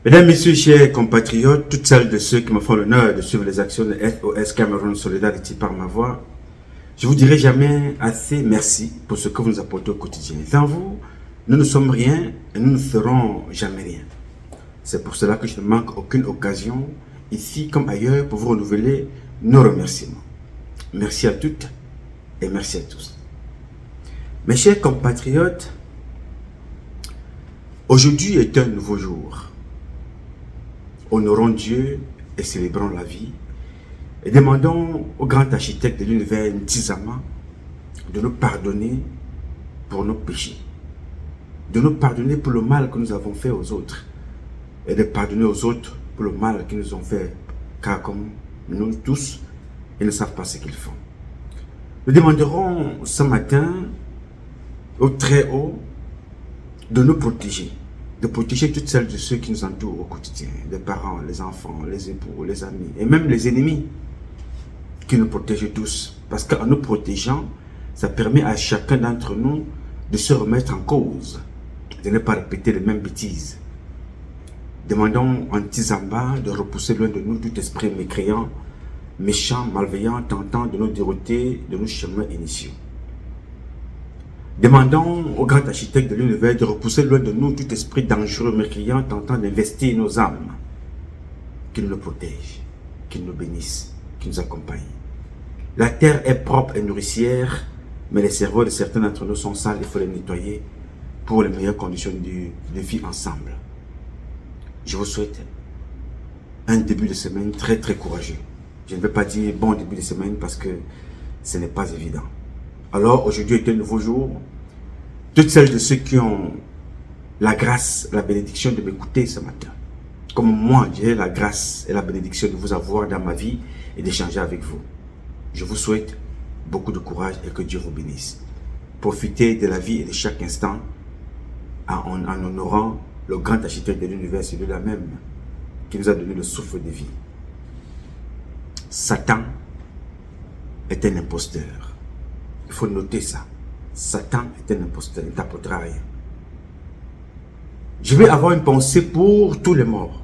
Mesdames, Messieurs, chers compatriotes, toutes celles de ceux qui me font l'honneur de suivre les actions de SOS Cameroun Solidarity par ma voix, je vous dirai jamais assez merci pour ce que vous nous apportez au quotidien. Sans vous, nous ne sommes rien et nous ne serons jamais rien. C'est pour cela que je ne manque aucune occasion, ici comme ailleurs, pour vous renouveler nos remerciements. Merci à toutes et merci à tous. Mes chers compatriotes, aujourd'hui est un nouveau jour. Honorons Dieu et célébrons la vie et demandons au grand architecte de l'univers Ntizama de nous pardonner pour nos péchés, de nous pardonner pour le mal que nous avons fait aux autres et de pardonner aux autres pour le mal qu'ils nous ont fait, car comme nous tous, ils ne savent pas ce qu'ils font. Nous demanderons ce matin au Très-Haut de nous protéger, de protéger toutes celles de ceux qui nous entourent au quotidien, les parents, les enfants, les époux, les amis et même les ennemis qui nous protègent tous. Parce qu'en nous protégeant, ça permet à chacun d'entre nous de se remettre en cause, de ne pas répéter les mêmes bêtises. Demandons en Ntizama de repousser loin de nous tout esprit mécréant, méchant, malveillant, tentant de nous dérouter de nos chemins initiaux. Demandons au grand architecte de l'univers de repousser loin de nous tout esprit dangereux, mécréant, tentant d'investir nos âmes. Qu'il nous protège, qu'il nous bénisse, qu'il nous accompagne. La terre est propre et nourricière, mais les cerveaux de certains d'entre nous sont sales, il faut les nettoyer pour les meilleures conditions de vie ensemble. Je vous souhaite un début de semaine très courageux. Je ne vais pas dire bon début de semaine parce que ce n'est pas évident. Alors aujourd'hui est un nouveau jour. Toutes celles de ceux qui ont la grâce, la bénédiction de m'écouter ce matin, comme moi j'ai la grâce et la bénédiction de vous avoir dans ma vie et d'échanger avec vous. Je vous souhaite beaucoup de courage et que Dieu vous bénisse. Profitez de la vie et de chaque instant en honorant le grand architecte de l'univers, celui-là même qui nous a donné le souffle de vie. Satan est un imposteur. Il faut noter ça. Satan est un imposteur, il ne t'apportera rien. Je vais avoir une pensée pour tous les morts.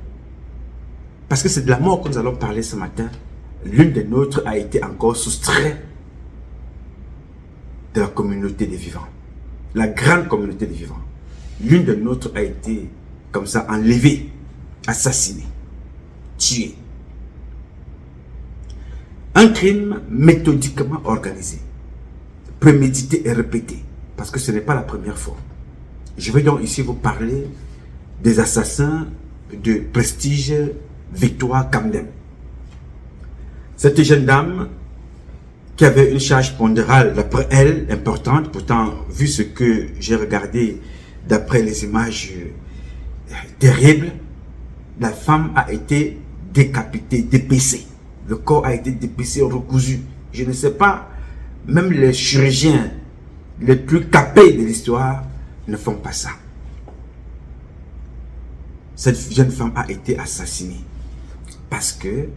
Parce que c'est de la mort que nous allons parler ce matin. L'une des nôtres a été encore soustraite de la communauté des vivants. La grande communauté des vivants. L'une des nôtres a été comme ça enlevée, assassinée, tuée. Un crime méthodiquement organisé, prémédité et répété, parce que ce n'est pas la première fois. Je vais donc ici vous parler des assassins de Prestige Victoire Kamdem. Cette jeune dame qui avait une charge pondérale, d'après elle, importante, pourtant, vu ce que j'ai regardé d'après les images terribles, la femme a été décapitée, dépecée. Le corps a été dépecé, recousu. Je ne sais pas, même les chirurgiens les plus capés de l'histoire ne font pas ça. Cette jeune femme a été assassinée parce que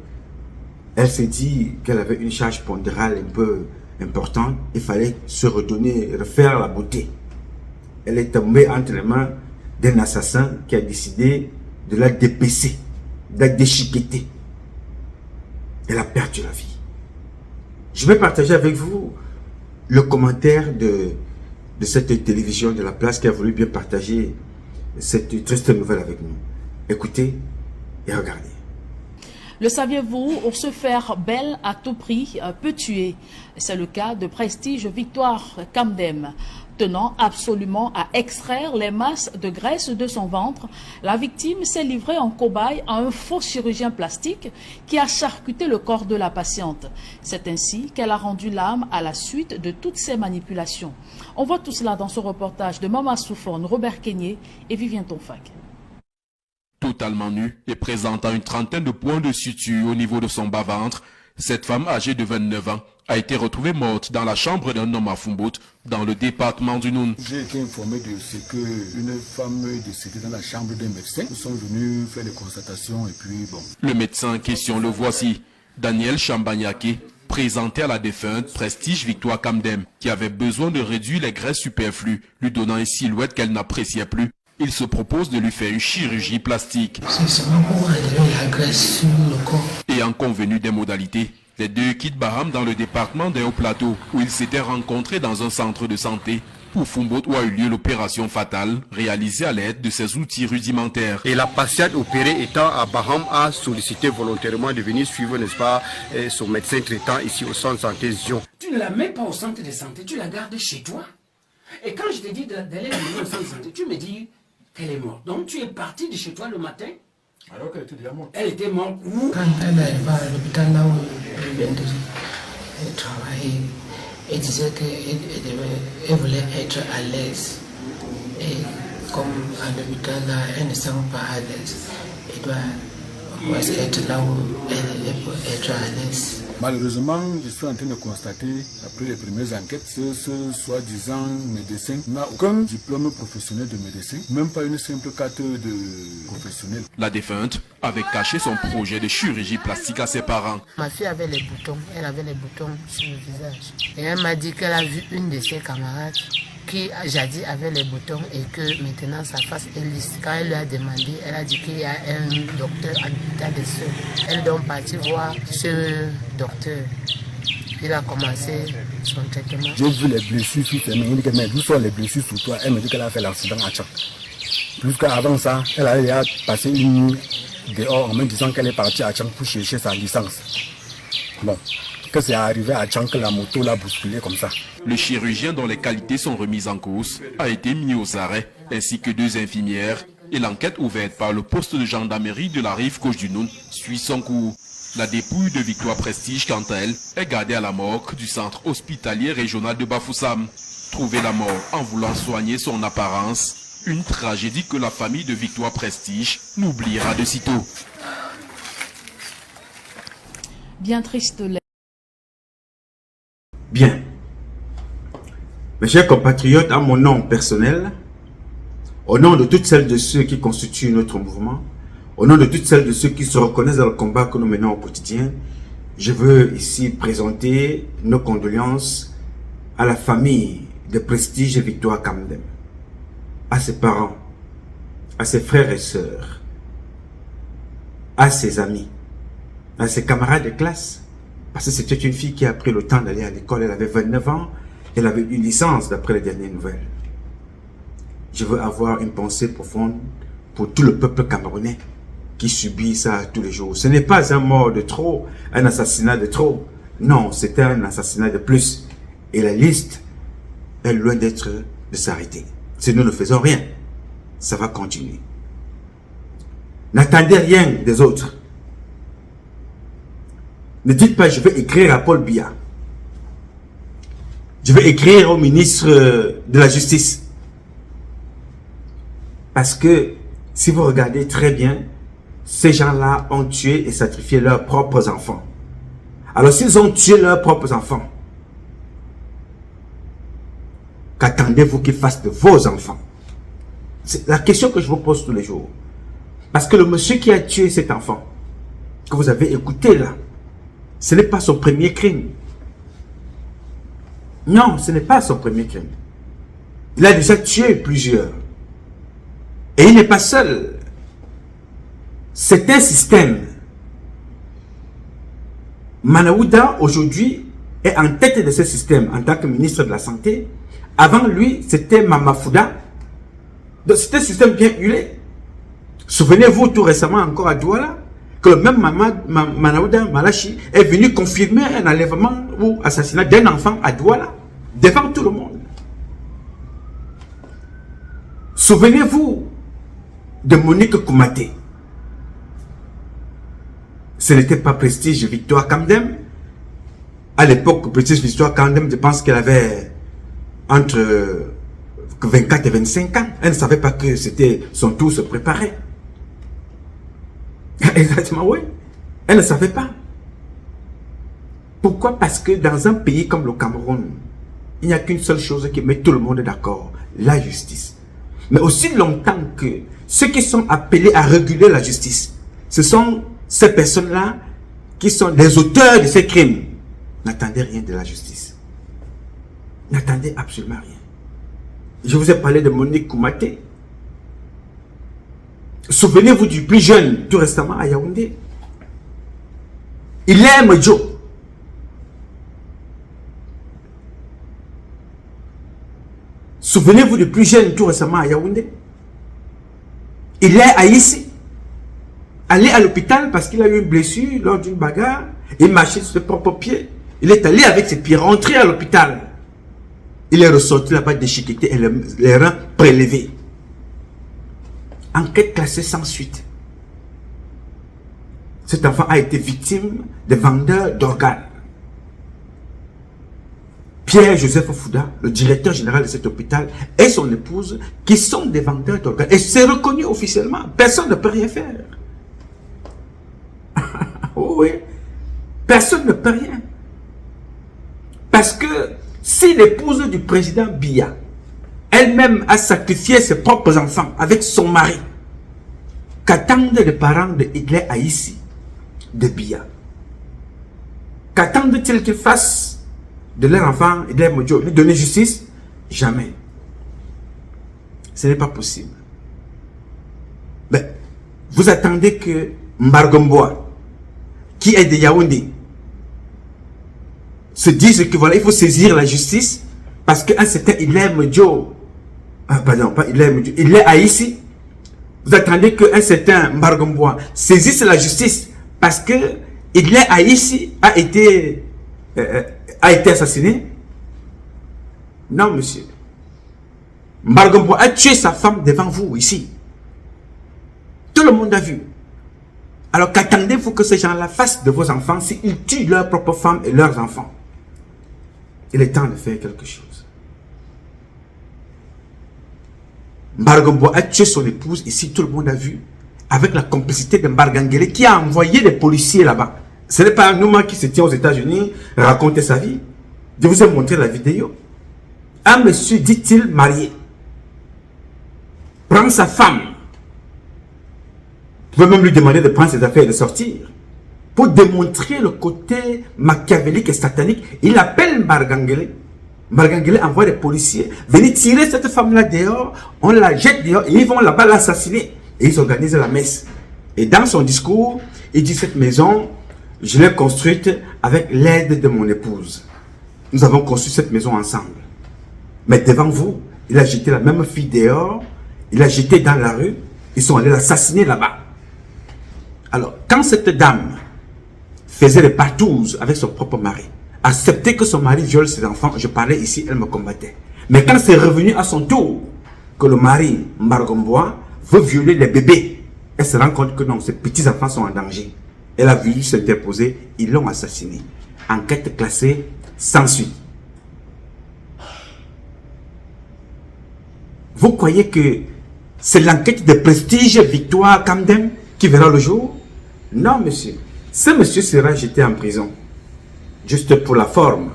elle s'est dit qu'elle avait une charge pondérale un peu importante. Il fallait se redonner, refaire la beauté. Elle est tombée entre les mains d'un assassin qui a décidé de la dépecer, de la déchiqueter. Elle a perdu la vie. Je vais partager avec vous le commentaire de cette télévision de la place qui a voulu bien partager cette triste nouvelle avec nous. Écoutez et regardez. Le saviez-vous, pour se faire belle à tout prix peut tuer. C'est le cas de Prestige Victoire Kamdem. Tenant absolument à extraire les masses de graisse de son ventre, la victime s'est livrée en cobaye à un faux chirurgien plastique qui a charcuté le corps de la patiente. C'est ainsi qu'elle a rendu l'âme à la suite de toutes ces manipulations. On voit tout cela dans ce reportage de Mama Soufone, Robert Kenyé et Vivien Tonfak. Totalement nue et présentant une trentaine de points de suture au niveau de son bas-ventre, cette femme âgée de 29 ans a été retrouvée morte dans la chambre d'un homme à Fumbout, dans le département du Noun. J'ai été informé de ce qu'une femme est décédée dans la chambre d'un médecin. Nous sommes venus faire des constatations et puis bon. Le médecin en question, le voici, Daniel Chambanyake, présenté à la défunte Prestige Victoire Kamdem, qui avait besoin de réduire les graisses superflues, lui donnant une silhouette qu'elle n'appréciait plus. il se propose de lui faire une chirurgie plastique. C'est seulement pour enlever la graisse sur le corps. Ayant convenu des modalités, les deux quittent Baham dans le département des Hauts-Plateaux, où ils s'étaient rencontrés dans un centre de santé. Pour Fumboat, où a eu lieu l'opération fatale, réalisée à l'aide de ses outils rudimentaires. Et la patiente opérée étant à Baham a sollicité volontairement de venir suivre, n'est-ce pas, son médecin traitant ici au centre de santé Zion. Tu ne la mets pas au centre de santé, tu la gardes chez toi. Et quand je te dis d'aller la mener au centre de santé, tu me dis qu'elle est morte. Donc tu es parti de chez toi le matin. Alors qu'elle était déjà morte. Elle était morte où? Quand elle arrive à l'hôpital là où elle vient de travailler, elle disait qu'elle voulait être à l'aise. Et comme à l'hôpital là, elle ne sent pas à l'aise. Elle doit être là où elle peut être à l'aise. Malheureusement, je suis en train de constater, après les premières enquêtes, ce soi-disant médecin n'a aucun diplôme professionnel de médecin, même pas une simple carte de professionnel. La défunte avait caché son projet de chirurgie plastique à ses parents. Ma fille avait les boutons, elle avait les boutons sur le visage. Et elle m'a dit qu'elle a vu une de ses camarades qui jadis avait les boutons et que maintenant sa face est lisse. Quand elle lui a demandé, elle a dit qu'il y a un docteur à l'hôpital de Sceaux. Elle est donc partie voir ce docteur. Il a commencé son traitement. J'ai vu les blessures sur ses mains. Il dit que mais d'où sont les blessures sur toi? Elle me dit qu'elle a fait l'accident à Tchang. Plus qu'avant ça, elle a passé une nuit dehors en me disant qu'elle est partie à Tchang pour chercher sa licence. Bon. Que c'est arrivé à Tchang que la moto l'a bousculé comme ça. Le chirurgien dont les qualités sont remises en cause a été mis aux arrêts, ainsi que 2 infirmières, et l'enquête ouverte par le poste de gendarmerie de la rive gauche du Noun suit son cours. La dépouille de Victoire Prestige, quant à elle, est gardée à la morgue du centre hospitalier régional de Bafoussam. Trouver la mort en voulant soigner son apparence, une tragédie que la famille de Victoire Prestige n'oubliera de sitôt. Bien triste. Bien. Mes chers compatriotes, à mon nom personnel, au nom de toutes celles de ceux qui constituent notre mouvement, au nom de toutes celles de ceux qui se reconnaissent dans le combat que nous menons au quotidien, je veux ici présenter nos condoléances à la famille de Prestige et Victoire Kamdem, à ses parents, à ses frères et sœurs, à ses amis, à ses camarades de classe. Parce que c'était une fille qui a pris le temps d'aller à l'école. Elle avait 29 ans. Elle avait une licence d'après les dernières nouvelles. Je veux avoir une pensée profonde pour tout le peuple camerounais qui subit ça tous les jours. Ce n'est pas un mort de trop, un assassinat de trop. Non, c'est un assassinat de plus. Et la liste est loin d'être de s'arrêter. Si nous ne faisons rien, ça va continuer. N'attendez rien des autres. Ne dites pas, je vais écrire à Paul Biya. Je vais écrire au ministre de la Justice. Parce que, si vous regardez très bien, ces gens-là ont tué et sacrifié leurs propres enfants. Alors, s'ils ont tué leurs propres enfants, qu'attendez-vous qu'ils fassent de vos enfants? C'est la question que je vous pose tous les jours. Parce que le monsieur qui a tué cet enfant, que vous avez écouté là, ce n'est pas son premier crime. Non, ce n'est pas son premier crime. Il a déjà tué plusieurs. Et il n'est pas seul. C'est un système. Manaouda, aujourd'hui, est en tête de ce système en tant que ministre de la Santé. Avant lui, c'était Mamafouda. Donc, c'était un système bien huilé. Souvenez-vous tout récemment encore à Douala, que le même Manaouda Malachi est venu confirmer un enlèvement ou assassinat d'un enfant à Douala, devant tout le monde. Souvenez-vous de Monique Koumaté. Ce n'était pas Prestige Victoire Kamdem. À l'époque, Prestige Victoire Kamdem, je pense qu'elle avait entre 24 et 25 ans. Elle ne savait pas que c'était son tour se préparer. Exactement, oui. Elle ne savait pas. Pourquoi? Parce que dans un pays comme le Cameroun, il n'y a qu'une seule chose qui met tout le monde d'accord, la justice. Mais aussi longtemps que ceux qui sont appelés à réguler la justice, ce sont ces personnes-là qui sont les auteurs de ces crimes. N'attendez rien de la justice. N'attendez absolument rien. Je vous ai parlé de Monique Koumaté. Souvenez-vous du plus jeune, tout récemment à Yaoundé. Il aime Joe. Souvenez-vous du plus jeune, tout récemment à Yaoundé. Il est à ici. Allé à l'hôpital parce qu'il a eu une blessure lors d'une bagarre. Il marchait sur ses propres pieds. Il est allé avec ses pieds, rentré à l'hôpital. Il est ressorti là-bas déchiqueté et les reins prélevés. Enquête classée sans suite. Cet enfant a été victime de vendeurs d'organes. Pierre-Joseph Fouda, le directeur général de cet hôpital, et son épouse, qui sont des vendeurs d'organes. Et c'est reconnu officiellement. Personne ne peut rien faire. Oui. Personne ne peut rien. Parce que si l'épouse du président Biya, elle-même a sacrifié ses propres enfants avec son mari, qu'attendent les parents de Hitler à ici, de Biya? Qu'attendent-ils qu'ils fassent de leur enfant, Hitler Modjo, lui donner justice? Jamais. Ce n'est pas possible. Mais vous attendez que Mbargomboa, qui est de Yaoundé, se dise que voilà, il faut saisir la justice parce qu'un certain Hitler Modjo, pardon, pas Hitler Modjo, Hitler a ici. Vous attendez qu'un certain Mbargomboa saisisse la justice parce que Hitler a ici a été assassiné? Non, monsieur. Mbargomboa a tué sa femme devant vous, ici. Tout le monde a vu. Alors qu'attendez-vous que ces gens-là fassent de vos enfants s'ils tuent leurs propres femmes et leurs enfants? Il est temps de faire quelque chose. Mbargomboa a tué son épouse, ici tout le monde a vu, avec la complicité de Mbargangele qui a envoyé des policiers là-bas. Ce n'est pas un homme qui se tient aux États-Unis raconter sa vie. Je vous ai montré la vidéo. Un monsieur, dit-il, marié, prend sa femme. Vous pouvez même lui demander de prendre ses affaires et de sortir. Pour démontrer le côté machiavélique et satanique, il appelle Mbargangele. Mbargangele envoie des policiers venir tirer cette femme-là dehors. On la jette dehors et ils vont là-bas l'assassiner. Et ils organisent la messe. Et dans son discours, il dit: cette maison, je l'ai construite avec l'aide de mon épouse. Nous avons construit cette maison ensemble. Mais devant vous, il a jeté la même fille dehors. Il a jeté dans la rue. Ils sont allés l'assassiner là-bas. Alors, quand cette dame faisait les partouzes avec son propre mari, acceptait que son mari viole ses enfants, je parlais ici, elle me combattait. Mais quand c'est revenu à son tour, que le mari, Mbargomboa, veut violer les bébés, elle se rend compte que non, ses petits-enfants sont en danger. Elle a voulu s'interposer, ils l'ont assassiné. Enquête classée sans suite. Vous croyez que c'est l'enquête de prestige Victoire Kamdem qui verra le jour? Non, monsieur. Ce monsieur sera jeté en prison. Juste pour la forme.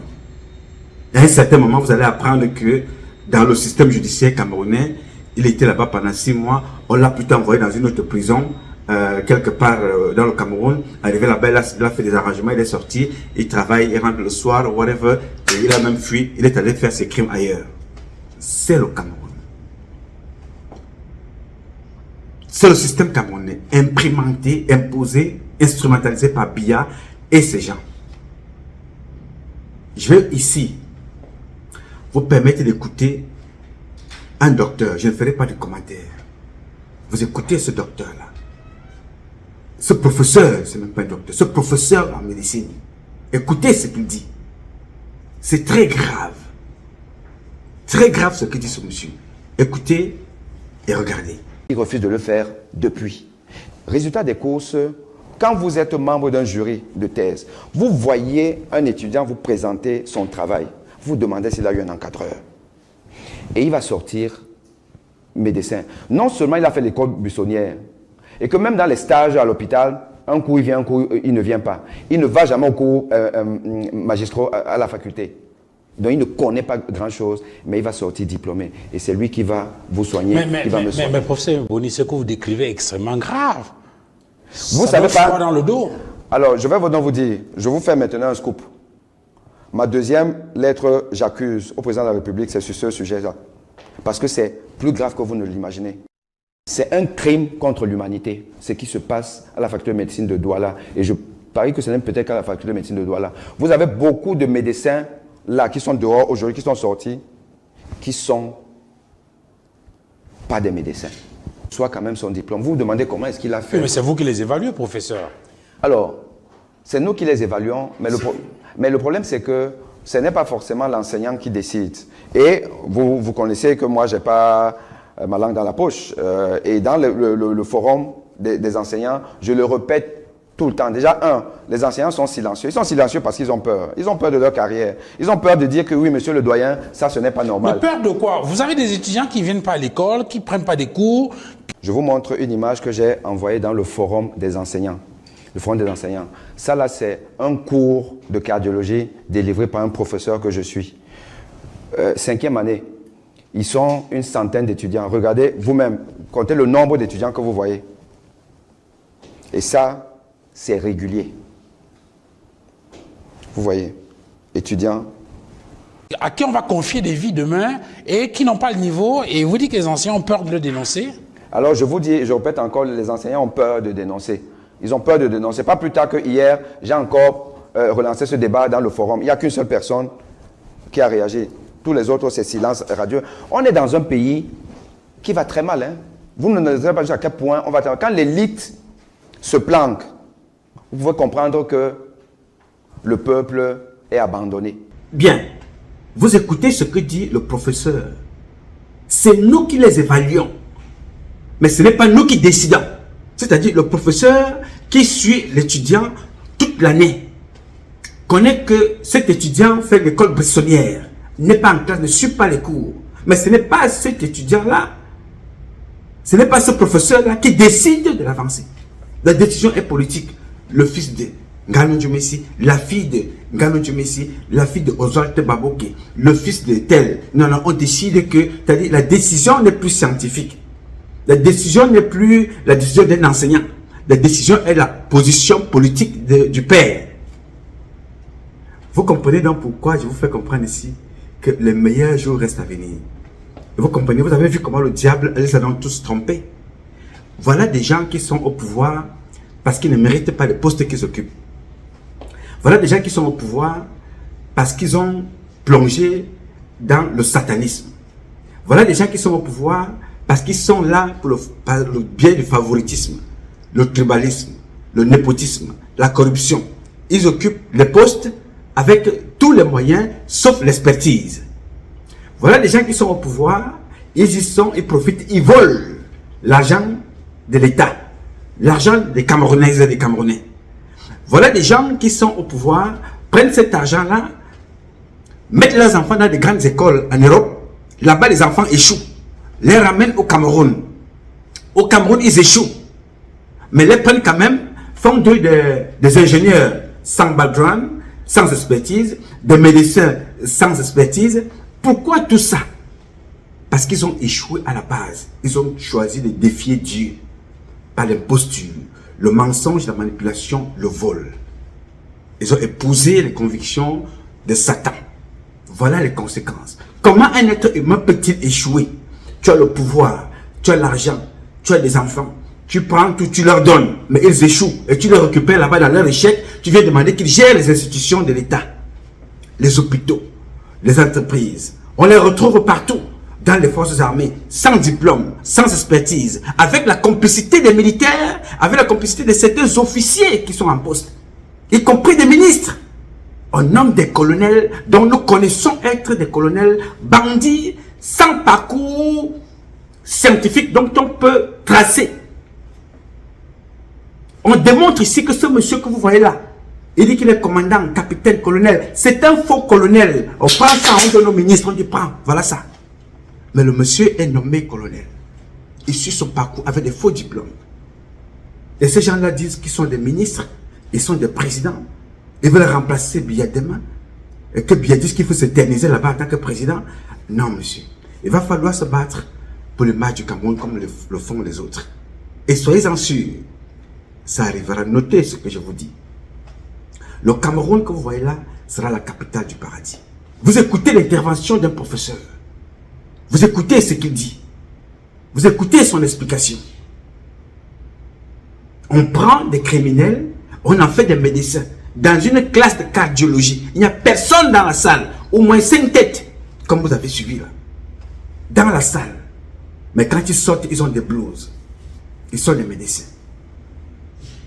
À un certain moment, vous allez apprendre que dans le système judiciaire camerounais, il était là-bas pendant 6 mois. On l'a plutôt envoyé dans une autre prison, quelque part dans le Cameroun. Arrivé là-bas, il a fait des arrangements, il est sorti, il travaille, il rentre le soir, whatever. Et il a même fui, il est allé faire ses crimes ailleurs. C'est le Cameroun. C'est le système camerounais, imprimanté, imposé, instrumentalisé par Biya et ses gens. Je vais ici vous permettre d'écouter un docteur. Je ne ferai pas de commentaires. Vous écoutez ce docteur-là. Ce professeur, c'est même pas un docteur, ce professeur en médecine. Écoutez ce qu'il dit. C'est très grave. Très grave ce que dit ce monsieur. Écoutez et regardez. Il refuse de le faire depuis. Résultat des courses, quand vous êtes membre d'un jury de thèse, vous voyez un étudiant vous présenter son travail. Vous demandez s'il a eu un encadreur. Et il va sortir médecin. Non seulement il a fait l'école buissonnière, et que même dans les stages à l'hôpital, un coup il vient, un coup il ne vient pas. Il ne va jamais au cours magistraux à la faculté. Donc il ne connaît pas grand-chose, mais il va sortir diplômé. Et c'est lui qui va vous soigner, qui va me soigner. Mais professeur Boni, ce que vous décrivez est extrêmement grave. Vous savez pas dans le dos. Alors, je vais vous dire, je vous fais maintenant un scoop. Ma deuxième lettre, j'accuse au président de la République, c'est sur ce sujet-là. Parce que c'est plus grave que vous ne l'imaginez. C'est un crime contre l'humanité, ce qui se passe à la faculté de médecine de Douala. Et je parie que ce n'est peut-être qu'à la faculté de médecine de Douala. Vous avez beaucoup de médecins là qui sont dehors aujourd'hui, qui sont sortis, qui sont pas des médecins. Soit quand même son diplôme. Vous vous demandez comment est-ce qu'il a fait. Oui, mais c'est vous qui les évaluez, professeur. Alors, c'est nous qui les évaluons, mais le problème c'est que ce n'est pas forcément l'enseignant qui décide. Et vous connaissez que moi, je n'ai pas ma langue dans la poche. Et dans le forum des enseignants, je le répète tout le temps. Déjà, les enseignants sont silencieux. Ils sont silencieux parce qu'ils ont peur. Ils ont peur de leur carrière. Ils ont peur de dire que oui, monsieur le doyen, ça, ce n'est pas normal. Mais peur de quoi? Vous avez des étudiants qui ne viennent pas à l'école, qui ne prennent pas des cours. Je vous montre une image que j'ai envoyée dans le forum des enseignants. Le forum des enseignants. Ça, là, c'est un cours de cardiologie délivré par un professeur que je suis. 5e année. Ils sont une centaine d'étudiants. Regardez vous-même, comptez le nombre d'étudiants que vous voyez. Et ça, c'est régulier. Vous voyez, étudiants. À qui on va confier des vies demain et qui n'ont pas le niveau, et vous dites que les enseignants ont peur de le dénoncer? Alors, je vous dis, je répète encore, les enseignants ont peur de dénoncer. Ils ont peur de dénoncer. Pas plus tard que hier, j'ai encore relancé ce débat dans le forum. Il n'y a qu'une seule personne qui a réagi. Tous les autres, c'est silence radieux. On est dans un pays qui va très mal. Hein? Vous ne savez pas jusqu'à quel point on va très mal. Quand l'élite se planque, vous pouvez comprendre que le peuple est abandonné. Bien, vous écoutez ce que dit le professeur. C'est nous qui les évaluons. Mais ce n'est pas nous qui décidons. C'est-à-dire le professeur qui suit l'étudiant toute l'année connaît que cet étudiant fait l'école buissonnière, n'est pas en classe, ne suit pas les cours. Mais ce n'est pas cet étudiant-là, ce n'est pas ce professeur-là qui décide de l'avancée. La décision est politique. Le fils de Ngano Djumesi, la fille de Ngano Djumesi, la fille de Oswald Baboke, le fils de tel. Non, on décide que, c'est-à-dire la décision n'est plus scientifique. La décision n'est plus la décision d'un enseignant. La décision est la position politique du père. Vous comprenez donc pourquoi je vous fais comprendre ici que les meilleurs jours restent à venir. Et vous comprenez, vous avez vu comment le diable, elles en ont tous trompé. Voilà des gens qui sont au pouvoir parce qu'ils ne méritent pas les postes qu'ils occupent. Voilà des gens qui sont au pouvoir parce qu'ils ont plongé dans le satanisme. Voilà des gens qui sont au pouvoir parce qu'ils sont là pour le biais du favoritisme, le tribalisme, le népotisme, la corruption. Ils occupent les postes avec tous les moyens, sauf l'expertise. Voilà des gens qui sont au pouvoir, ils y sont, ils profitent, ils volent l'argent de l'État, l'argent des Camerounaises et des Camerounais. Voilà des gens qui sont au pouvoir, prennent cet argent-là, mettent leurs enfants dans des grandes écoles en Europe, là-bas les enfants échouent. Les ramènent au Cameroun. Au Cameroun, ils échouent. Mais les prennent quand même, font d'eux des ingénieurs sans background, sans expertise, des médecins sans expertise. Pourquoi tout ça? Parce qu'ils ont échoué à la base. Ils ont choisi de défier Dieu par l'imposture, le mensonge, la manipulation, le vol. Ils ont épousé les convictions de Satan. Voilà les conséquences. Comment un être humain peut-il échouer? Tu as le pouvoir, tu as l'argent, tu as des enfants, tu prends tout, tu leur donnes, mais ils échouent et tu les récupères là-bas dans leur échec. Tu viens demander qu'ils gèrent les institutions de l'État, les hôpitaux, les entreprises. On les retrouve partout dans les forces armées, sans diplôme, sans expertise, avec la complicité des militaires, avec la complicité de certains officiers qui sont en poste, y compris des ministres. On nomme des colonels dont nous connaissons être des colonels bandits, sans parcours scientifique dont on peut tracer. On démontre ici que ce monsieur que vous voyez là, il dit qu'il est commandant, capitaine, colonel. C'est un faux colonel. On prend ça, on donne au ministre, on dit prends, voilà ça. Mais le monsieur est nommé colonel. Il suit son parcours avec des faux diplômes. Et ces gens-là disent qu'ils sont des ministres, ils sont des présidents. Ils veulent remplacer Biya demain. Et que Biya dise qu'il faut s'éterniser là-bas en tant que président. Non, monsieur. Il va falloir se battre pour le match du Cameroun comme le font les autres. Et soyez-en sûrs, ça arrivera. Notez ce que je vous dis. Le Cameroun que vous voyez là sera la capitale du paradis. Vous écoutez l'intervention d'un professeur. Vous écoutez ce qu'il dit. Vous écoutez son explication. On prend des criminels, on en fait des médecins. Dans une classe de cardiologie, il n'y a personne dans la salle. Au moins 5 têtes, comme vous avez suivi là. Dans la salle. Mais quand ils sortent, ils ont des blouses. Ils sont des médecins.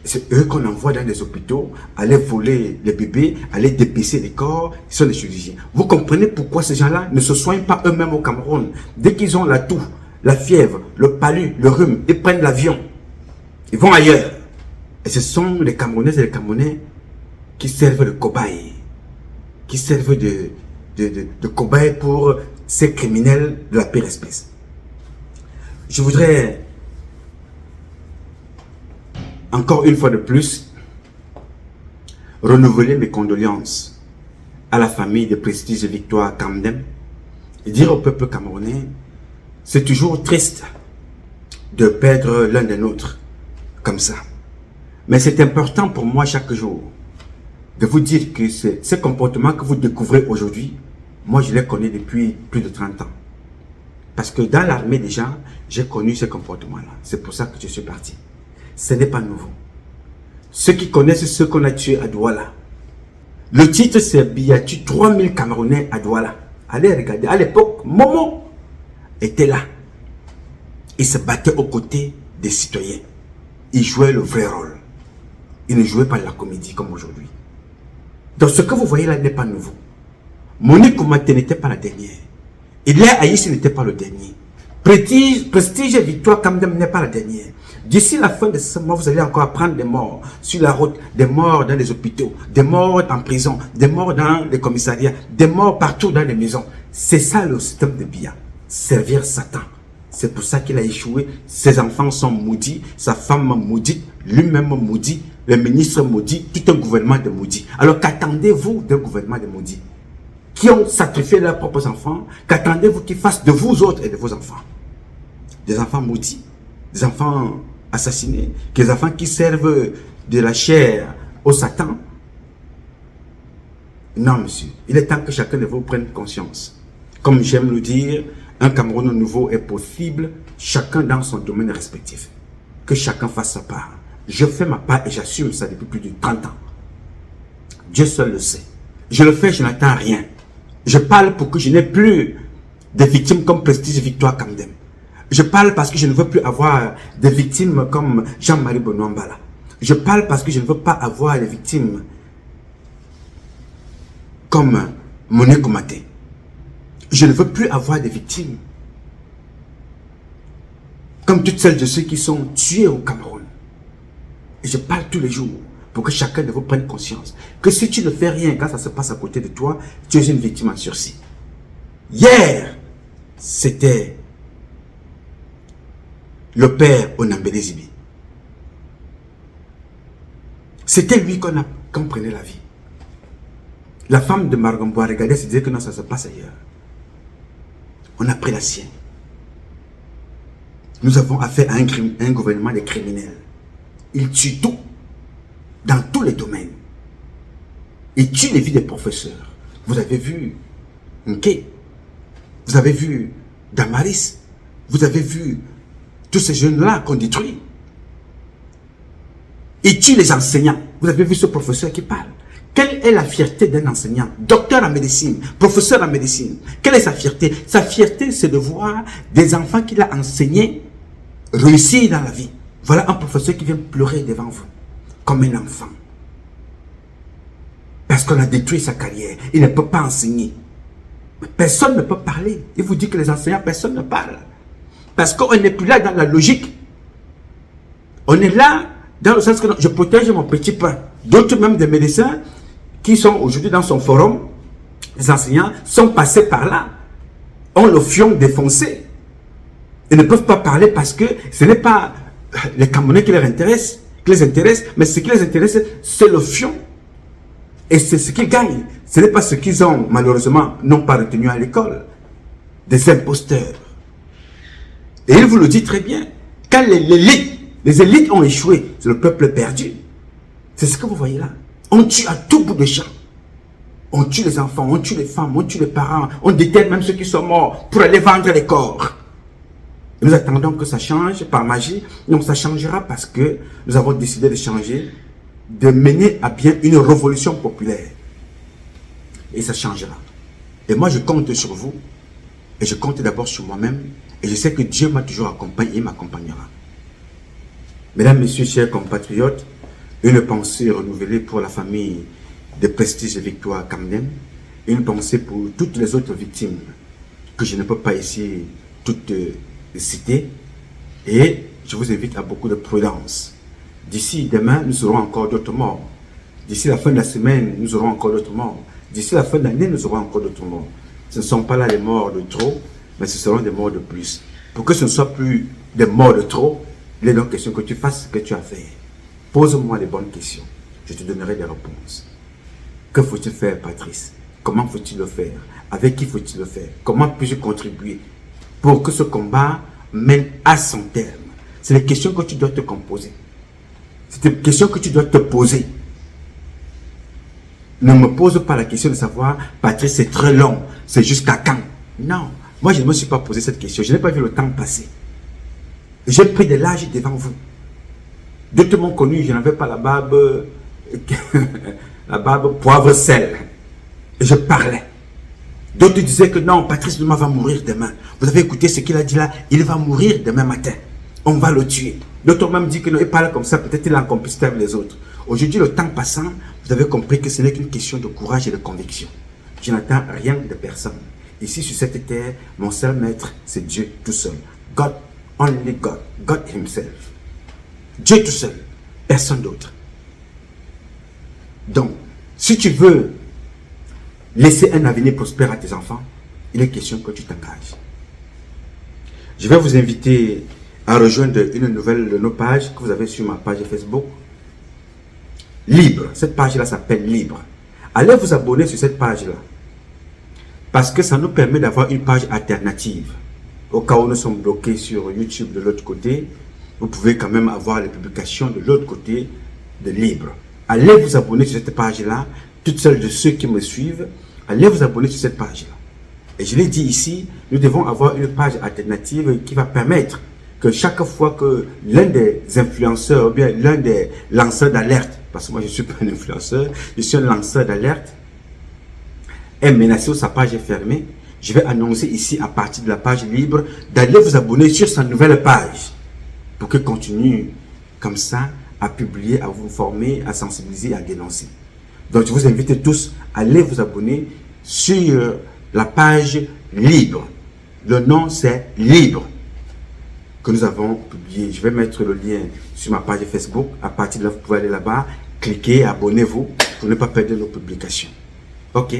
C'est eux qu'on envoie dans les hôpitaux, aller voler les bébés, aller dépecer les corps. Ils sont des chirurgiens. Vous comprenez pourquoi ces gens-là ne se soignent pas eux-mêmes au Cameroun. Dès qu'ils ont la toux, la fièvre, le palu, le rhume, ils prennent l'avion. Ils vont ailleurs. Et ce sont les Camerounaises et les Camerounais qui servent de cobayes. Qui servent de cobayes pour ces criminels de la pire espèce. Je voudrais, encore une fois de plus, renouveler mes condoléances à la famille de Prestige Victoire Kamdem et dire au peuple camerounais, c'est toujours triste de perdre l'un des nôtres comme ça. Mais c'est important pour moi chaque jour de vous dire que ces comportements que vous découvrez aujourd'hui, moi je les connais depuis plus de 30 ans. Parce que dans l'armée déjà, j'ai connu ces comportements-là. C'est pour ça que je suis parti. Ce n'est pas nouveau. Ceux qui connaissent ceux qu'on a tués à Douala. Le titre c'est Biatu 3000 Camerounais à Douala. Allez regarder. À l'époque, Momo était là. Il se battait aux côtés des citoyens. Il jouait le vrai rôle. Il ne jouait pas la comédie comme aujourd'hui. Donc ce que vous voyez là n'est pas nouveau. Monique Koumaté n'était pas la dernière. Ilia Aïssi n'était pas le dernier. Prestige et Victoire Kamdem n'est pas la dernière. D'ici la fin de ce mois, vous allez encore apprendre des morts sur la route, des morts dans les hôpitaux, des morts en prison, des morts dans les commissariats, des morts partout dans les maisons. C'est ça le système de Biya. Servir Satan. C'est pour ça qu'il a échoué. Ses enfants sont maudits, sa femme maudite, lui-même maudit, le ministre maudit, tout un gouvernement de maudits. Alors qu'attendez-vous d'un gouvernement de maudits qui ont sacrifié leurs propres enfants? Qu'attendez-vous qu'ils fassent de vous autres et de vos enfants? Des enfants maudits, des enfants assassinés, des enfants qui servent de la chair au Satan? Non, monsieur. Il est temps que chacun de vous prenne conscience. Comme j'aime le dire, un Cameroun nouveau est possible, chacun dans son domaine respectif. Que chacun fasse sa part. Je fais ma part et j'assume ça depuis plus de 30 ans. Dieu seul le sait. Je le fais, je n'attends rien. Je parle pour que je n'ai plus de victimes comme Prestige Victoire Kamdem. Je parle parce que je ne veux plus avoir des victimes comme Jean-Marie Benoît Mbala. Je parle parce que je ne veux pas avoir des victimes comme Monique Koumaté. Je ne veux plus avoir des victimes comme toutes celles de ceux qui sont tués au Cameroun. Et je parle tous les jours pour que chacun de vous prenne conscience que si tu ne fais rien quand ça se passe à côté de toi, tu es une victime en sursis. Hier, c'était le père Onambele Zibi. C'était lui qu'on prenait la vie. La femme de Margombo a regardé et se disait que non, ça se passe ailleurs. On a pris la sienne. Nous avons affaire à un gouvernement de criminels. Ils tuent tout, dans tous les domaines. Ils tuent les vies des professeurs. Vous avez vu Nke, vous avez vu Damaris, vous avez vu tous ces jeunes-là qu'on détruit. Ils tuent les enseignants. Vous avez vu ce professeur qui parle. Quelle est la fierté d'un enseignant, docteur en médecine, professeur en médecine? Quelle est sa fierté? Sa fierté, c'est de voir des enfants qu'il a enseignés réussir dans la vie. Voilà un professeur qui vient pleurer devant vous, comme un enfant. Parce qu'on a détruit sa carrière. Il ne peut pas enseigner. Mais personne ne peut parler. Il vous dit que les enseignants, personne ne parle. Parce qu'on n'est plus là dans la logique. On est là dans le sens que je protège mon petit pain. D'autres même des médecins qui sont aujourd'hui dans son forum, les enseignants sont passés par là, ont le fion défoncé. Ils ne peuvent pas parler parce que ce n'est pas les Camerounais qui les intéressent, mais ce qui les intéresse, c'est le fion. Et c'est ce qu'ils gagnent. Ce n'est pas ce qu'ils ont, malheureusement, n'ont pas retenu à l'école. Des imposteurs. Et il vous le dit très bien. Quand les élites ont échoué, c'est le peuple perdu. C'est ce que vous voyez là. On tue à tout bout de champ. On tue les enfants, on tue les femmes, on tue les parents. On déterre même ceux qui sont morts pour aller vendre les corps. Et nous attendons que ça change par magie. Non, ça changera parce que nous avons décidé de changer, de mener à bien une révolution populaire. Et ça changera. Et moi, je compte sur vous. Et je compte d'abord sur moi-même. Et je sais que Dieu m'a toujours accompagné et m'accompagnera. Mesdames, Messieurs, chers compatriotes, une pensée renouvelée pour la famille de Prestige et Victoire Kamdem. Une pensée pour toutes les autres victimes que je ne peux pas ici toutes citer. Et je vous invite à beaucoup de prudence. D'ici demain, nous aurons encore d'autres morts. D'ici la fin de la semaine, nous aurons encore d'autres morts. D'ici la fin de l'année, nous aurons encore d'autres morts. Ce ne sont pas là les morts de trop, mais ce seront des morts de plus. Pour que ce ne soit plus des morts de trop, il est donc question que tu fasses ce que tu as fait. Pose-moi les bonnes questions. Je te donnerai des réponses. Que faut-il faire, Patrice? Comment faut-il le faire? Avec qui faut-il le faire? Comment puis-je contribuer pour que ce combat mène à son terme? C'est les questions que tu dois te composer. C'est des questions que tu dois te poser. Ne me pose pas la question de savoir, Patrice, c'est très long, c'est jusqu'à quand? Non, moi je ne me suis pas posé cette question, je n'ai pas vu le temps passer. J'ai pris de l'âge devant vous. D'autres m'ont connu, je n'avais pas la barbe, la barbe poivre-sel. Et je parlais. D'autres disaient que non, Patrice Nouma va mourir demain. Vous avez écouté ce qu'il a dit là? Il va mourir demain matin. On va le tuer. D'autres même dit que non, il parle comme ça, peut-être il est en complicité avec les autres. Aujourd'hui, le temps passant, vous avez compris que ce n'est qu'une question de courage et de conviction. Je n'attends rien de personne. Ici, sur cette terre, mon seul maître, c'est Dieu tout seul. God, only God, God himself. Dieu tout seul, personne d'autre. Donc, si tu veux laisser un avenir prospère à tes enfants, il est question que tu t'engages. Je vais vous inviter à rejoindre une nouvelle de nos pages que vous avez sur ma page Facebook. Libre. Cette page-là s'appelle Libre. Allez vous abonner sur cette page-là. Parce que ça nous permet d'avoir une page alternative. Au cas où nous sommes bloqués sur YouTube de l'autre côté, vous pouvez quand même avoir les publications de l'autre côté de Libre. Allez vous abonner sur cette page-là. Toutes celles de ceux qui me suivent, allez vous abonner sur cette page-là. Et je l'ai dit ici, nous devons avoir une page alternative qui va permettre que chaque fois que l'un des influenceurs ou bien l'un des lanceurs d'alerte, parce que moi je ne suis pas un influenceur, je suis un lanceur d'alerte, est menacé ou sa page est fermée, je vais annoncer ici à partir de la page Libre d'aller vous abonner sur sa nouvelle page pour que continue comme ça à publier, à vous former, à sensibiliser, à dénoncer. Donc je vous invite tous à aller vous abonner sur la page Libre. Le nom c'est Libre que nous avons publié. Je vais mettre le lien sur ma page Facebook. À partir de là, vous pouvez aller là-bas, cliquez, abonnez-vous pour ne pas perdre nos publications. Ok?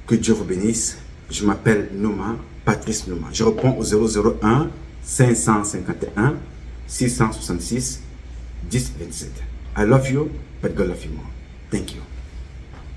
Que Dieu vous bénisse. Je m'appelle Nouma, Patrice Nouma. Je réponds au 001 551 666 1027. I love you, but God love you more. Thank you.